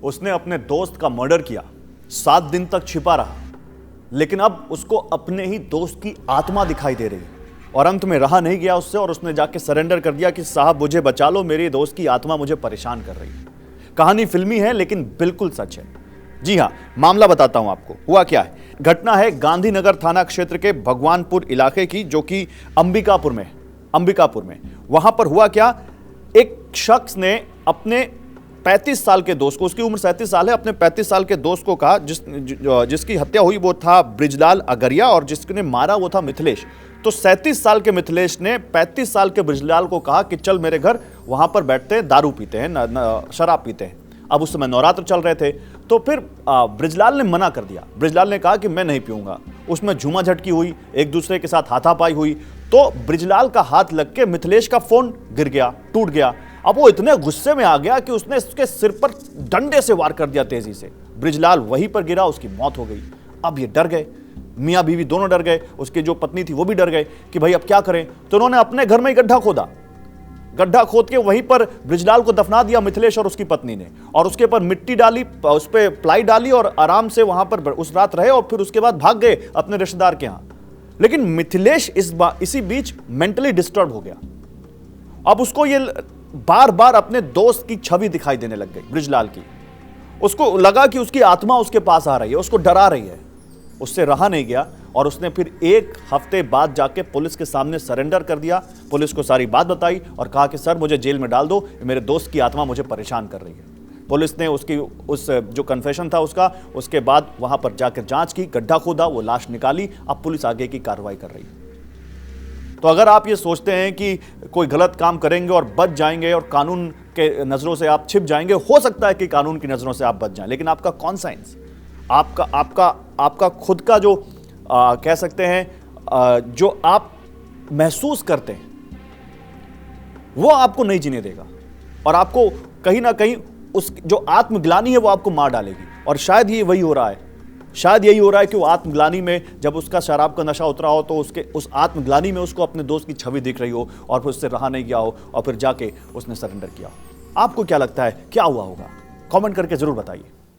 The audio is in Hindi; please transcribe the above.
उसने अपने दोस्त का मर्डर किया, 7 दिन तक छिपा रहा, लेकिन अब उसको अपने ही दोस्त की आत्मा दिखाई दे रही है और अंत में रहा नहीं गया उससे और उसने जाके सरेंडर कर दिया कि साहब मुझे बचा लो, मेरे दोस्त की आत्मा मुझे परेशान कर रही है। कहानी फिल्मी है लेकिन बिल्कुल सच है। जी हां, मामला बताता हूं आपको हुआ क्या है। घटना है गांधीनगर थाना क्षेत्र के भगवानपुर इलाके की, जो कि अंबिकापुर में। वहां पर हुआ क्या, एक शख्स ने अपने 35 साल के दोस्त को, उसकी उम्र 37 साल है, अपने 35 साल के दोस्त को कहा, जिसकी हत्या हुई वो था ब्रिजलाल अगरिया और जिसने मारा वो था मिथिलेश। तो 37 साल के मिथिलेश ने 35 साल के ब्रिजलाल को कहा कि चल मेरे घर, वहां पर बैठते हैं, दारू पीते हैं, शराब पीते हैं। अब उस समय नवरात्र चल रहे थे, तो फिर ब्रिजलाल ने मना कर दिया। ब्रिजलाल ने कहा कि मैं नहीं पीऊंगा। उसमें झूमा झटकी हुई, एक दूसरे के साथ हाथापाई हुई, तो ब्रिजलाल का हाथ लग के मिथिलेश का फोन गिर गया, टूट गया। अब वो इतने गुस्से में आ गया कि उसने उसके सिर पर डंडे से वार कर दिया तेजी से। ब्रिजलाल वहीं पर गिरा, उसकी मौत हो गई। अब ये डर गए, मियां बीवी दोनों डर गए, उसकी जो पत्नी थी वो भी डर गए कि भाई अब क्या करें। तो उन्होंने अपने घर में ही गड्ढा खोद के वहीं पर ब्रिजलाल को दफना दिया मिथिलेश और उसकी पत्नी ने, और उसके ऊपर मिट्टी डाली, उस पर प्लाई डाली और आराम से वहां पर उस रात रहे और फिर उसके बाद भाग गए अपने रिश्तेदार के यहां। लेकिन मिथिलेश इसी बीच मेंटली डिस्टर्ब हो गया। अब उसको ये बार बार अपने दोस्त की छवि दिखाई देने लग गई ब्रिजलाल की। उसको लगा कि उसकी आत्मा उसके पास आ रही है, उसको डरा रही है। उससे रहा नहीं गया और उसने फिर 1 हफ्ते बाद जाके पुलिस के सामने सरेंडर कर दिया। पुलिस को सारी बात बताई और कहा कि सर मुझे जेल में डाल दो, मेरे दोस्त की आत्मा मुझे परेशान कर रही है। पुलिस ने उस जो कन्फेशन था उसके बाद वहां पर जाकर जांच की, गड्ढा खोदा, वो लाश निकाली। अब पुलिस आगे की कार्रवाई कर रही है। तो अगर आप ये सोचते हैं कि कोई गलत काम करेंगे और बच जाएंगे और कानून के नजरों से आप छिप जाएंगे, हो सकता है कि कानून की नजरों से आप बच जाएं, लेकिन आपका कॉन्साइंस, आपका खुद का जो कह सकते हैं जो आप महसूस करते हैं, वो आपको नहीं जीने देगा और आपको कहीं ना कहीं उस जो आत्मग्लानि है वो आपको मार डालेगी। और शायद ये वही हो रहा है, शायद यही हो रहा है कि वो आत्मग्लानि में, जब उसका शराब का नशा उतरा हो, तो उस आत्मग्लानि में उसको अपने दोस्त की छवि दिख रही हो और फिर उससे रहा नहीं गया हो और फिर जाके उसने सरेंडर किया। आपको क्या लगता है क्या हुआ होगा? कमेंट करके जरूर बताइए।